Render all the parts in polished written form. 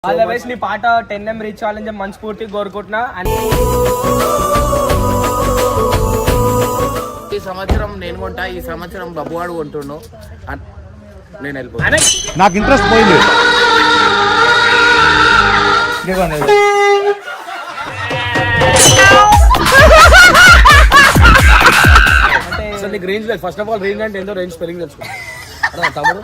All the best. నీ పాట 10M reach అవ్వాలని మనస్ఫూర్తి కోరుకుంటున్నా. ఈ సంవత్సరం నేను కొంటా, ఈ సంవత్సరం బబ్బువాడు కొంటుండు. నేను వెళ్ళిపోతా. నాకు ఇంట్రెస్ట్ పోయింది. అంటే నీకు రేంజ్ లేదు. ఫస్ట్ ఆఫ్ ఆల్ రేంజ్ అంటే ఏందో రేంజ్ స్పెల్లింగ్ తెలుసుకో తమ్ముడు.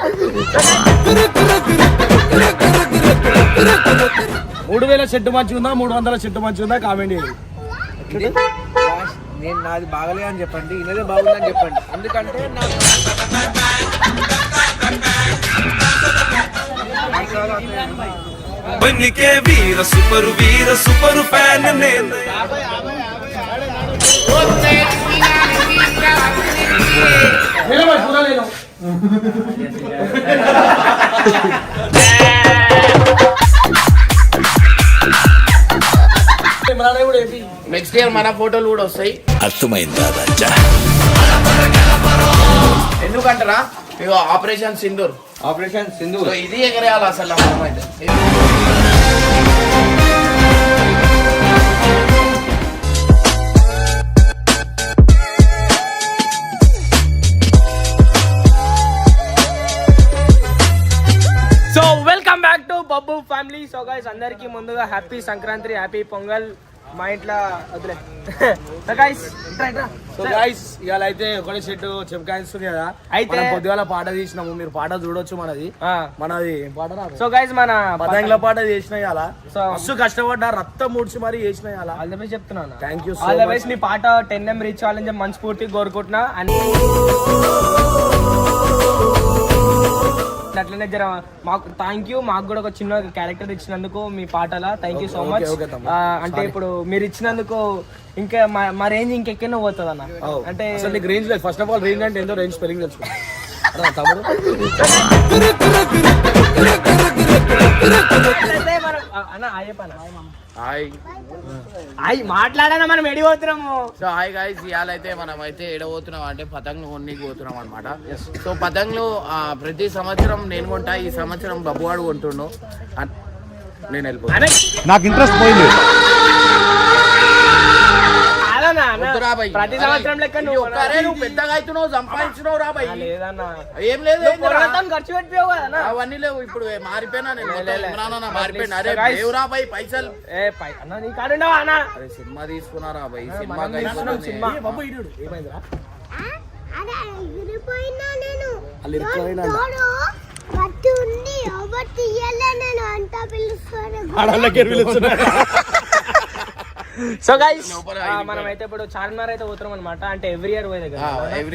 3000 షెడ్ మంచిగా ఉందా, 300 షెడ్ మంచిగా ఉందా కామెంట్ చేయండి. నేను నాది బాగలే అని చెప్పండి, ఇన్నదే బాగుందని చెప్పండి. ఎందుకంటే బన్నికే వీర సూపర్ ఫ్యాన్ నేను. నెక్స్ట్ ఇయర్ మన ఫోటోలు కూడా వస్తాయి. అర్థమైందా రాజా? ఎందుకంటారా, ఇగో ఆపరేషన్ సింధూర్ సో ఇది ఎగరేయాలి అసలు మనమైతే. So welcome back to Babbu family. So guys అందరికి ముందుగా హ్యాపీ సంక్రాంతి, హ్యాపీ పొంగల్. మా ఇంట్లో వదిలే. సో గైస్ ఇవాళ అయితే ఒకటి షెడ్ చెమకాయిస్తుంది కదా. అయితే పొద్దుగాల పాట తీసినాము, మీరు పాట చూడొచ్చు. మనది ఏం పాట రాదు. సో గైస్ మన పతంగుల పాట చేసిన ఇవాళ. సో మస్తు కష్టపడ్డా, రక్తం మూడ్చి మరి చేసిన ఇవాళ. ఆల్ ద బెస్ట్ చెప్తున్నాను. Thank you. All the best. నీ పాట 10M రీచ్ అవ్వాలని మనస్ఫూర్తి కోరుకుంటున్నా. అట్లనే జర మాకు థ్యాంక్ యూ. మాకు కూడా ఒక చిన్న క్యారెక్టర్ ఇచ్చినందుకు మీ పాటలా థ్యాంక్ యూ సో మచ్. అంటే ఇప్పుడు మీరు ఇచ్చినందుకు ఇంకా మా రేంజ్ ఇంకెక్కడో పోతుంది అన్న. అంటే నీకు రేంజ్ లేదు. ఫస్ట్ ఆఫ్ ఆల్ రేంజ్ అంటే ఏందో రేంజ్ స్పెల్లింగ్ తెలుసుకో తమ్ముడు. మాట్లాడానా మనం ఎడిపోతున్నాము. సో హాయ్ గైస్, ఇవాళ అయితే మనం అయితే ఎడబోతున్నాం అంటే పతంగులు కొనికి పోతున్నాం అనమాట. సో పతంగులు ప్రతి సంవత్సరం నేను కొంటా, ఈ సంవత్సరం బబ్బువాడు కొంటుండు. నేను వెళ్ళిపోతా. నాకు ఇంట్రెస్ట్ పోయింది. ప్రతి సంవత్సరం లెక్క నువ్వు పెద్దగా అవుతున్నావు, సంపాదించినావు రాబాయ్. లేదన్నా, ఏం లేదు, ఖర్చు పెట్టావు కదా. అవన్నీ లేవు. ఇప్పుడు మారిపోయినా నేను మారిపోయినా. అరే లేవు రాబాయ్ పైసలు. నీ కాడుండవా అన్న? అరే సినిమా తీసుకున్నారా బాయ్? సినిమా ఏమైందిరా? సో గైస్ మనం అయితే ఇప్పుడు చార్మినార్ అయితే పోతున్నాం అనమాట. అంటే ఎవ్రీ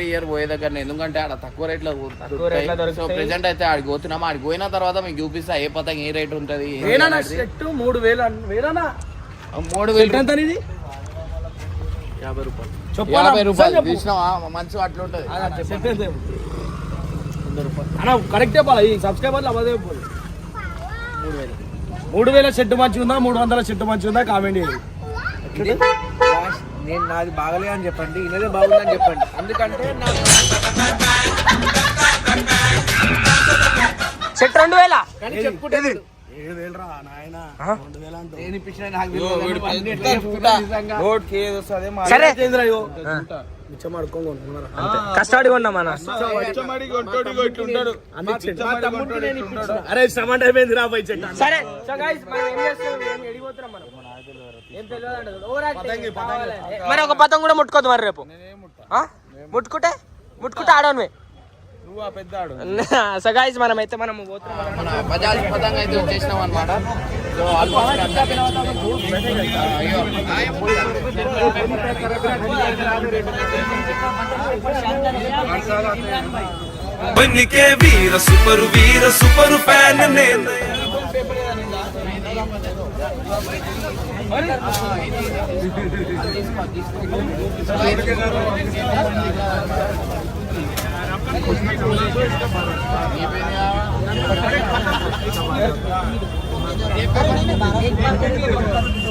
ఇయర్ పోయే దగ్గర ఎందుకంటే ఆడ తక్కువ రేట్లో దొరుకుతాయి. సో ప్రెసెంట్ అయితే ఆడికి పోతున్నాం. ఆడికి పోయిన తర్వాత మీకు చూపిస్తా ఏ పతంగా ఏ రేట్ ఉంటది. 3000 50 రూపాయలు చూసినావా? మంచి అట్లా ఉంటది. కరెక్ట్ చెప్పాలి. ఈ సబ్స్క్రైబర్లు అవ్వదే 3000 షెడ్ మంచిగా ఉందా, 300 షెడ్ మంచిగా ఉందా కామెంట్ చేయండి. నేను నాది బాగలే అని చెప్పండి, ఇన్నదే బాగుందని చెప్పండి. ఎందుకంటే సెట్ 2000 చెప్పుకుంటే 7000 రా నాయన. 2000 అంటే నేను ఇప్పించిన నాకు నోట్ కేజ్ వస్తుంది. సరే కష్టపడి కొన్నా మన. అరే సమాన్ అయిపోయింది రా పై చెట్టు. సరే సో గైస్ మనం ఏం చేస్తున్నాం, ఏం ఎడిపోతున్నాం మనం. ఏం తెలియదు మరి ఒక పతం కూడా ముట్టుకోదు మరి రేపు. ముట్టుకుంటే ఆడవే నువ్వు ఆ పెద్ద ఆడు. సో గైస్ మనమైతే మనం పోతున్నాం. మన బజాజ్ పతంగా అయితే వచ్చేసినాం అనమాట. సో బన్నికే వీర సూపర్ ఫ్యాన్ నేను.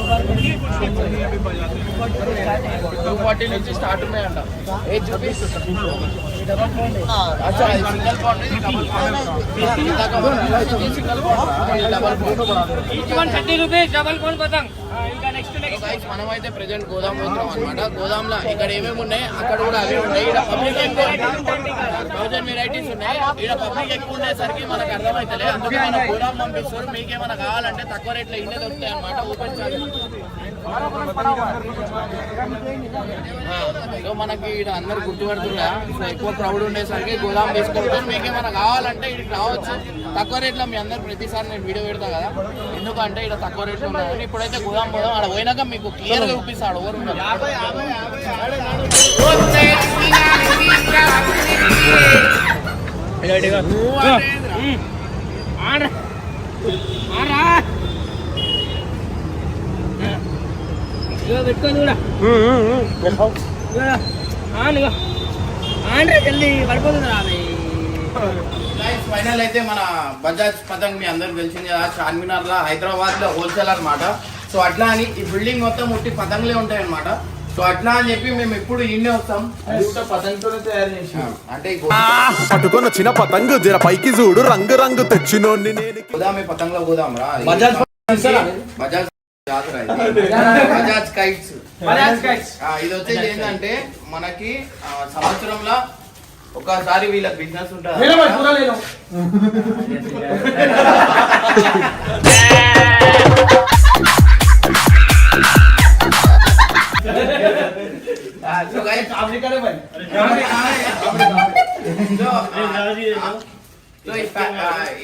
240 నుంచి స్టార్ట్ ఉన్నాయంట. ఏది చూపి అచ్చా ఇది సింగిల్ బాండ్ ఇది double band single band double band each 130 rupees double band పతంగ్. ఇంకా నెక్స్ట్ మనం అయితే ప్రెజెంట్ గోదాం పోతున్నాం అనమాట. గోదాంలో ఇక్కడ ఏమేమి ఉన్నాయి అక్కడ కూడా అవే ఉన్నాయి. ఇక్కడ పబ్లిక్ ఎక్కువ 1000 వెరైటీస్ ఉన్నాయి. ఇక్కడ పబ్లిక్ ఎక్కువ ఉండేసరికి మనకు అర్థమైతలే, అందుకే మన గోదాం పంపిస్తారు. మీకేమైనా కావాలంటే తక్కువ రేట్లో ఇన్నే దొరుకుతాయి అనమాట. ఓపెన్ సో మనకి ఇక్కడ అందరు గుర్తుపడుతున్నా. సో ఎక్కువ క్రౌడ్ ఉండేసరికి గోదాం తీసుకుంటారు. మీకేమైనా కావాలంటే ఇక్కడికి రావచ్చు తక్కువ రేట్లో. మీ అందరు ప్రతిసారి నేను వీడియో పెడతా కదా, ఎందుకంటే ఇక్కడ తక్కువ రేట్లో ఉన్నాయి. ఇప్పుడైతే గోదాం పోదాం, అక్కడ పోయినాక మీకు క్లియర్ గా చూపిస్తాడు ఎవరు ఉన్నారు. పెట్టుకోండి కూడా జల్దీ పడిపోతుంది. ఫైనల్ అయితే మన బజాజ్ పతంగ్ మీ అందరికి తెలిసింది కదా, చార్మినార్ లా హైదరాబాద్ లో హోల్సేల్ అనమాట. సో అట్లా అని ఈ బిల్డింగ్ మొత్తం ఉట్టి పతంగులే ఉంటాయి అనమాట. సో అట్లా అని చెప్పి మేము ఎప్పుడు ఇండే వస్తాం. పతంగుతోనే తయారు చేసాం అంటే పట్టుకున్న చిన్న పతంగు జర పైకి చూడు రంగు రంగు తెచ్చినోని నేను గోదామే పతంగులో గోదాం రా. బజాజ్ జాతర బజాజ్ కైట్స్. ఇది వచ్చేది ఏంటంటే మనకి సంవత్సరంలో ఒకసారి వీళ్ళ బిజినెస్ ఉంటుంది.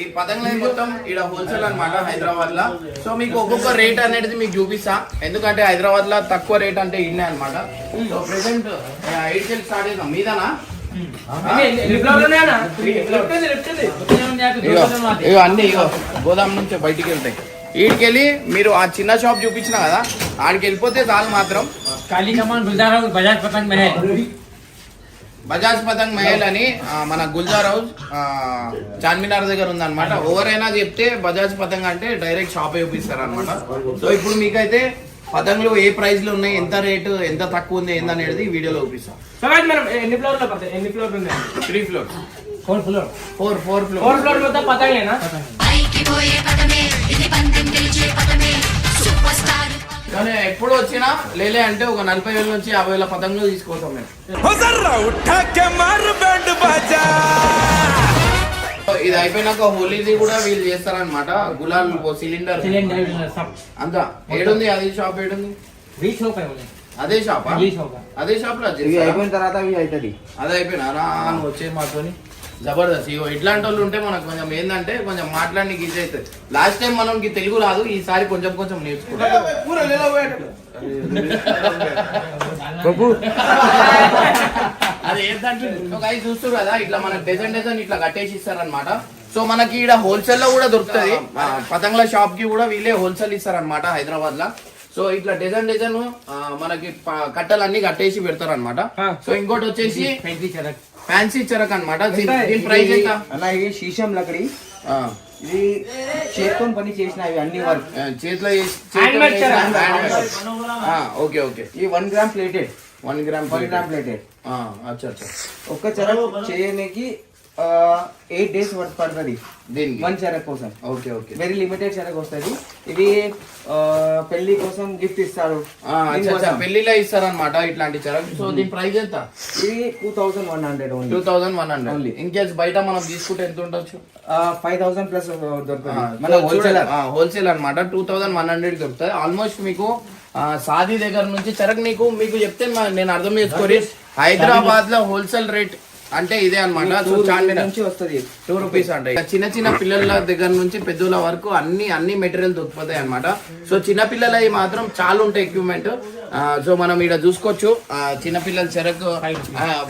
ఈ పతంగులు మొత్తం ఇక్కడ హోల్సేల్ అనమాట హైదరాబాద్ లో. సో మీకు ఒక్కొక్క రేట్ అనేది మీకు చూపిస్తా, ఎందుకంటే హైదరాబాద్ లో తక్కువ రేట్ అంటే ఇన్నే అనమాట. సో ప్రెసెంట్ 8 స్టార్ట్ చేద్దాం మీదనా. ఇగో అన్ని ఇగో గోదాం నుంచి బయటికి వెళ్తాయి. వీడికెళ్ళి మీరు ఆ చిన్న షాప్ చూపించిన కదా, ఆడికి వెళ్ళిపోతే చాలు. మాత్రం బజాజ్ పతంగ్ మహల్ అని మన గుల్జార్ హౌస్ చార్మినార్ దగ్గర ఉందన్నమాట. ఎవరైనా చెప్తే బజాజ్ పతంగ్ అంటే డైరెక్ట్ షాప్ చూపిస్తారు అనమాట. సో ఇప్పుడు మీకైతే పతంగులు ఏ ప్రైస్ లో ఉన్నాయి, ఎంత రేటు, ఎంత తక్కువ ఉంది ఏందనేది వీడియోలో చూపిస్తాం. 3 ఫ్లోర్స్ 4 ఫ్లోర్ మొత్తం పతంగులేనా? కానీ ఎప్పుడు వచ్చినా లేలే అంటే ఒక 40,000 నుంచి 50,000 పతంగులు తీసుకుంటాం మేము. ఇది అయిపోయినాక హోలీది కూడా వీళ్ళు చేస్తారనమాట. గులాల్ సిలిండర్ అంతా ఏడుంది, అది షాప్ ఏడుంది, అదే షాప్ అదే షాప్ లో అయిపోయిన తర్వాత అదే అయిపోయినా నువ్వు వచ్చే మాతోని జబర్దస్త్. ఇగో ఇట్లాంటి వాళ్ళు ఉంటే మనకు కొంచెం ఏంటంటే కొంచెం మాట్లాడడానికి ఈజీ అవుతుంది. లాస్ట్ టైం మనకి తెలుగు రాదు, ఈసారి కొంచెం కొంచెం నేర్చుకుంటాం. అది ఏంటంటే చూస్తారు కదా, ఇట్లా మనకి డిజైన్ ఇట్లా కట్టేసి ఇస్తారనమాట. సో మనకి ఇక్కడ హోల్సేల్ లో కూడా దొరుకుతుంది. పతంగుల షాప్ కి కూడా వీళ్ళే హోల్సేల్ ఇస్తారనమాట హైదరాబాద్ లో. సో ఇట్లా డిజైన్ మనకి కట్టలన్నీ కట్టేసి పెడతారు అనమాట. సో ఇంకోటి వచ్చేసి ఫ్యాన్సీ చెరక్ అనమాట. దీని ప్రైస్ ఎంత? అలాగే శీషం లకడి, ఇది చేతితో పని చేసిన అన్ని వర్క్ చేతిలో. Okay okay. ఈ 1 గ్రామ్ ప్లేటెడ్ 1 గ్రామ్ ప్లేటెడ్. అచ్చా అచ్చా. ఒక్క చెరక్ చేయడానికి 8 days పడుతుంది దీనికి 1 చెరక్ కోసం. Okay okay. వెరీ లిమిటెడ్ చెరక్ వస్తుంది. ఇది పెళ్లి కోసం గిఫ్ట్ ఇస్తారు, పెళ్లిలో ఇస్తారు అనమాట ఇట్లాంటి చెరక్. సో దీని ప్రైస్ ఎంత? ఇది 2100 ఓన్లీ. 2100 ఓన్లీ. ఇన్ కేస్ బయట మనం తీసుకుంటే ఎంత ఉండొచ్చు? 5000 ప్లస్ దొరుకుతుంది. హోల్సేల్ అనమాట. 2100 దొరుకుతుంది. ఆల్మోస్ట్ మీకు సాది దగ్గర నుంచి చెరక్ మీకు చెప్తే నేను అర్థం చేసుకోరి. హైదరాబాద్ లో హోల్సేల్ రేట్ అంటే ఇదే అనమాట. సో చార్మినార్ నుంచి వస్తుంది 2 రూపీస్ అంటే. చిన్న చిన్న పిల్లల దగ్గర నుంచి పెద్దల వరకు అన్ని మెటీరియల్ దొరుకుతాయి అనమాట. సో చిన్న పిల్లలవి మాత్రం చాలా ఉంటాయి ఎక్విప్మెంట్. సో మనం ఇక్కడ చూసుకోవచ్చు చిన్నపిల్లల చెరకు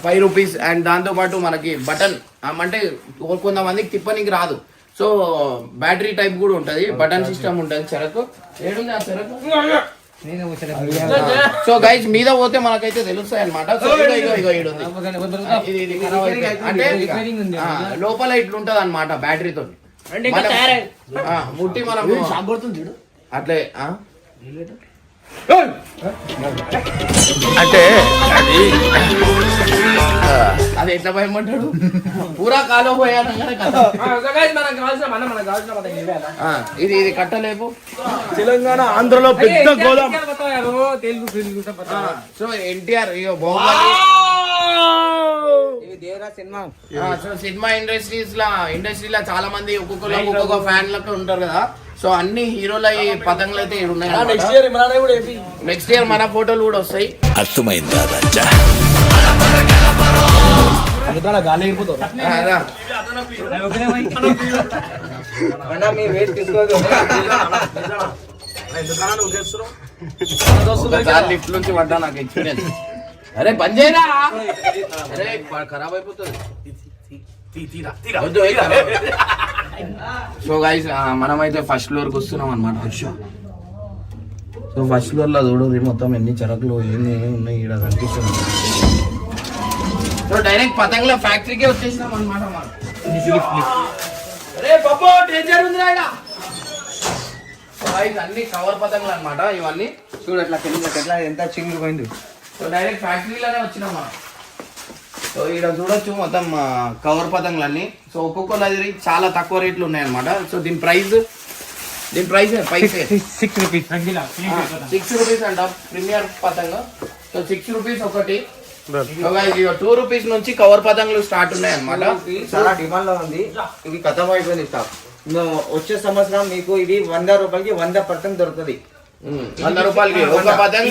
5 రూపీస్. అండ్ దాంతో పాటు మనకి బటన్ అంటే కొంతమందికి తిప్పనికి రాదు, సో బ్యాటరీ టైప్ కూడా ఉంటది, బటన్ సిస్టమ్ ఉంటది. చెరకు ఏడుంది ఆ చెరకు. సో గైస్ మీద పోతే మనకైతే తెలుస్తాయి అనమాట. అంటే లోపల ఇట్లుంటది అనమాట బ్యాటరీతో ముట్టి మనం అట్లే అంటే అది అది ఎట్లా భయపడ్డాడు పూరా కాలో పోయాను కదా. మనకు కావాల్సిన పతంగి ఇవే అన్న. ఇది ఇది కట్టలేపు. తెలంగాణ ఆంధ్రలో పెద్ద గోదాం. సో ఎన్టీఆర్ బాహుబలి ఇవి దేవరా సినిమా. సో సినిమా ఇండస్ట్రీలో చాలా మంది ఒక్కొక్క ఫ్యాన్లకు ఉంటారు కదా. సో అన్ని హీరోల ఈ పతంగులు అయితే ఇక్కడ ఉన్నాయి. నెక్స్ట్ ఇయర్ మన ఫోటోలు కూడా వస్తాయి. అర్థమైందా రాజా? గాలి అయిపోతుంది. అదా. అన్నా మీ వెయిట్ తీసుకోదు. ఒకసారి లిఫ్ట్ నుంచి పడ్డా నాకు ఎక్స్పీరియన్స్. అరే బంద్ చేయరా. అరే ఖరాబ్ అయిపోతుంది. సో గైస్ మనమైతే ఫస్ట్ ఫ్లోర్ కి వస్తున్నాం అనమాట. సో ఫస్ట్ ఫ్లోర్ లో చూడు మొత్తం ఎన్ని చెరకులు ఏమేమి ఉన్నాయి ఇక్కడ కనిపిస్తుంది. సో డైరెక్ట్ పతంగుల ఫ్యాక్టరీకే వచ్చేసినాం అనమాట. అరే బాబో డేంజర్ ఉంది రాయన. సో గైస్ అన్ని కవర్ పతంగులు అనమాట ఇవన్నీ. చూడు ఎట్లా ఎట్లా ఎంత చింగిపోయింది. సో డైరెక్ట్ ఫ్యాక్టరీలోనే వచ్చినాం మనం. సో ఇక్కడ చూడొచ్చు మొత్తం కవర్ పతంగులన్నీ. సో ఒక్కొక్కరి చాలా తక్కువ రేట్లు ఉన్నాయి అనమాట. సో దీని ప్రైస్ 6 రూపీస్. 6 రూపీస్ అంట ప్రీమియర్ పతంగ. సో 6 రూపీస్ ఒకటి. 2 రూపీస్ నుంచి కవర్ పతంగులు స్టార్ట్ ఉన్నాయి అనమాట. చాలా డిమాండ్ లో ఉంది. ఇది ఖతం అయిపోయింది స్టాక్. వచ్చే సంవత్సరం మీకు ఇది 100 రూపాయలకి 100 పతంగ్ దొరుకుతుంది. 100 రూపాయలకి ఒక పతంగ్.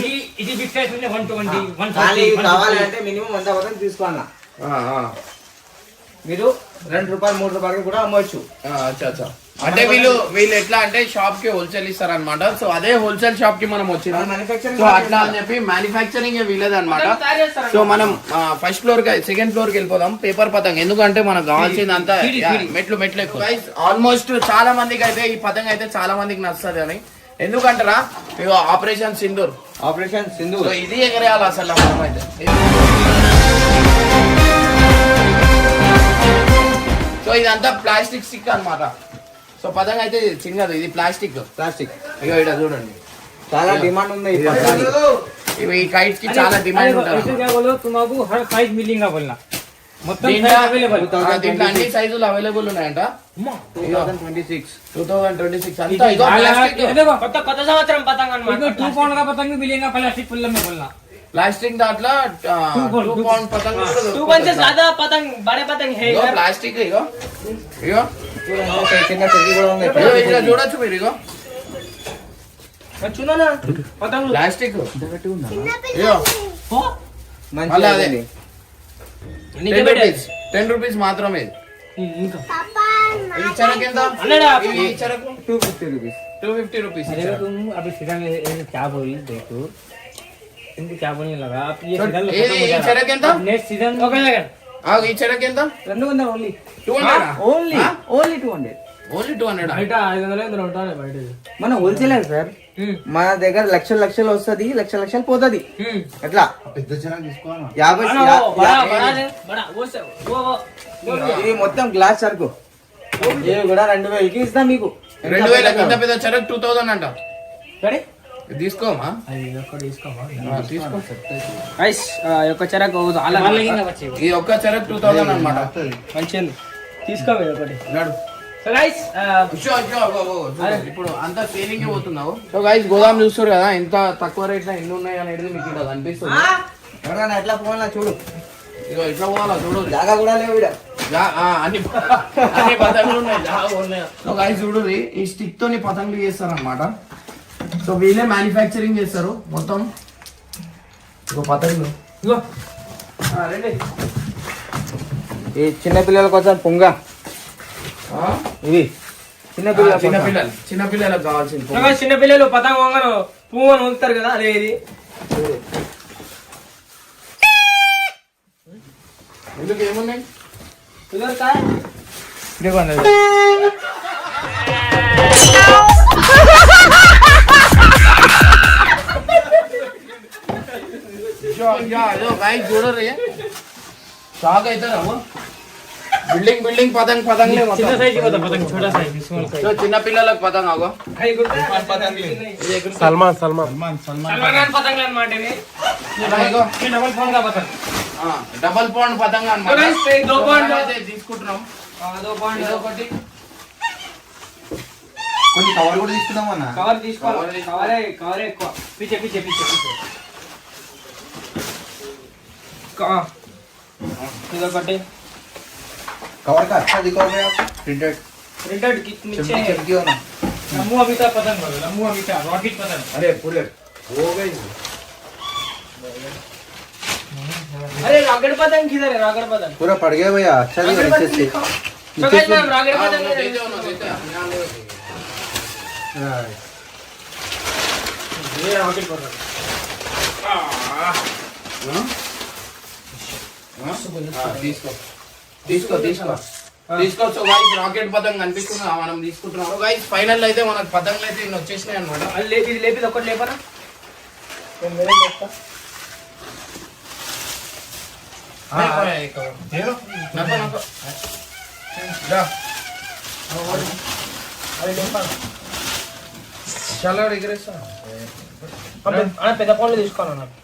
కావాలంటే మినిమం 100 పతంగ్ తీసుకోవాలన్నా. మీరు 2 రూపాయలు 3 రూపాయలకి కూడా అమ్మవచ్చు. అచ్చా. అంటే వీళ్ళు ఎట్లా అంటే షాప్ కి హోల్సేల్ ఇస్తారు అనమాట. సో అదే హోల్సేల్ షాప్ కి మనం వచ్చినాం. సో అట్లా అని చెప్పి మ్యానుఫ్యాక్చరింగ్ వీలేదు అనమాట. సో మనం ఫస్ట్ ఫ్లోర్ కి సెకండ్ ఫ్లోర్ కి వెళ్ళిపోదాం. పేపర్ పతంగ్ ఎందుకంటే మనకు కావాల్సిందంతా మెట్లు ఎక్కువ. ఆల్మోస్ట్ చాలా మందికి అయితే ఈ పతంగ్ అయితే చాలా మందికి నచ్చుతుంది అని. ఎందుకంటారా ఆపరేషన్ సింధూర్. సో ఇది ఎగరేయాలి అసలు మనం అయితే. సో ఇదంతా ప్లాస్టిక్ స్టిక్ అన్నమాట. సో పతంగ అయితే చిన్నది, ఇది ప్లాస్టిక్. ఇగో ఇక్కడ చూడండి చాలా డిమాండ్ ఉంది. ఇవి కైట్స్ కి చాలా డిమాండ్ ఉంటుంది. దీంట్లో అన్ని సైజులు అవైలబుల్ ఉన్నాయంట. 2026 అంతా ఇదో ప్లాస్టిక్. కొత్త సంవత్సరం పతంగ प्लास्टिक दांట్లో 2 पौंड पतंग 2 पौंड से ज्यादा पतंग बड़े पतंग है ఇగో ప్లాస్టిక్ ఇగో చిన్న చెట్టు కూడా ఉంది. ఇట్లా చూడొచ్చు మీరు ఇగో చూడనా పతంగ్ ప్లాస్టిక్ ఇగో మంచిగా అదే 10 రూపీస్ మాత్రమే. ఇంకా ఈ చెరకు ఎంత? ఈ చెరకు 250 రూపీస్. तुम अभी सीधा में क्या बोल देखो इनको क्या बोलने लगा आप ये ఈ చెరకు ఎంత? नेक्स्ट सीजन ఓకే లగన్ ఈ చెరకు ఎంత? 200 ఓన్లీ 200 ఓన్లీ 200 ఓన్లీ 200. బయట 500 ఎందులో ఉంటానే బయట. మన హోల్సేలర్ సార్. మన దగ్గర లక్షలు వస్తది, లక్షలు పోతది. ఎట్లా పెద్ద జనం తీసుకోవాలా 50 బడా वो ఇది మొత్తం గ్లాస్ సరుకు. ఇది కూడా 2000కి ఇస్తా మీకు. 2000 ఇంత పెద్ద చెరకు 2000 అంట. సరే తీసుకోమా తీసుకో గైస్ యొక్క చెరకు చాలా ఈ ఒక్క చెరకు 2000 అన్నమాట. మంచిది తీసుకోవే ఒకటి. సో గైస్ ఇప్పుడు అంతా సేలింగ్ పోతున్నావు. సో గైస్ గోదాం చూస్తారు కదా ఎంత తక్కువ రేట్ లో ఎన్ని ఉన్నాయి అనేది మీకు ఇక్కడ కనిపిస్తుంది. ఎవరైనా ఎట్లా పోవాలా చూడు. ఇగో ఇట్లా పోవాలా చూడు. జాగా కూడా లేవు ఈడ. అన్ని పతంగులు ఉన్నాయి. సో గైస్ చూడు ఈ స్టిక్ తోని పతంగులు చేస్తారు అన్నమాట. సో వీళ్ళే మ్యానుఫ్యాక్చరింగ్ చేస్తారు మొత్తం. ఇగో పతంగులు ఇగో రండి. ఈ చిన్న పిల్లల కోసం పుంగ ఇవి చిన్నపిల్లలకు కావాల్సింది. చిన్నపిల్లలు పతంగ వంగను పువ్వు అని ఊగుతారు కదా అదే ఇది. ఎందుకు ఏమున్నాయి? చూడరు షాక్ అవుతారు. బిల్డింగ్ పతంగ్ పతంగ్లే చిన్న మొత్తం. సైజ్ పోతా పతంగ్ छोटा साइज स्मॉल साइज సో చిన్న పిల్లలకు పతంగ్ ఆగో సల్మాన్ సల్మాన్ ఖాన్ పతంగులు అన్నమాట ఇవి. ఇగో. ये डबल फोन का पतंग డబల్ పాయింట్ పతంగ్ అన్నమాట. So guys, దో పాయింట్. అయితే తీసుకుంటున్నాం. అదో పాయింట్. ఇదొకటి. కొన్ని కవర్ కూడా తీసుకుందాం అన్న. కవర్ తీసుకోవాలి. కవరే ఎక్కువ. పీచే. ఇదొకటి. कवर का अच्छा दिखा हुआ है प्रिंटेड प्रिंटेड नीचे है. चिपकी हो ना. लम्बू अमिता पतंग बोलो लम्बू अमिता रॉकेट पतंग अरे पूरे हो गई. अरे रॉकेट पतंग किधर है? रॉकेट पतंग पूरा पड़ गया भैया. अच्छा दिखा रॉकेट नीचे पतंग से. दिखाओ. So guys, मैं रॉकेट हाँ, पतंग वो देते हो ना, देते हैं. यहाँ ले. Right. ये रॉकेट पतंग हाँ? हाँ, తీసుకో. సో గైస్ రాకెట్ పతంగ్ కనిపిస్తుంది మనం తీసుకుంటున్నాం. సో గైస్ ఫైనల్ అయితే మనకు పతంగులు అయితే ఇన్ని వచ్చేసినాయి అన్నమాట. లేపి ఒకటి లేపనా? చాలా ఎగరేస్తా. పెద్ద ఫోన్లు తీసుకోవాలి నాకు.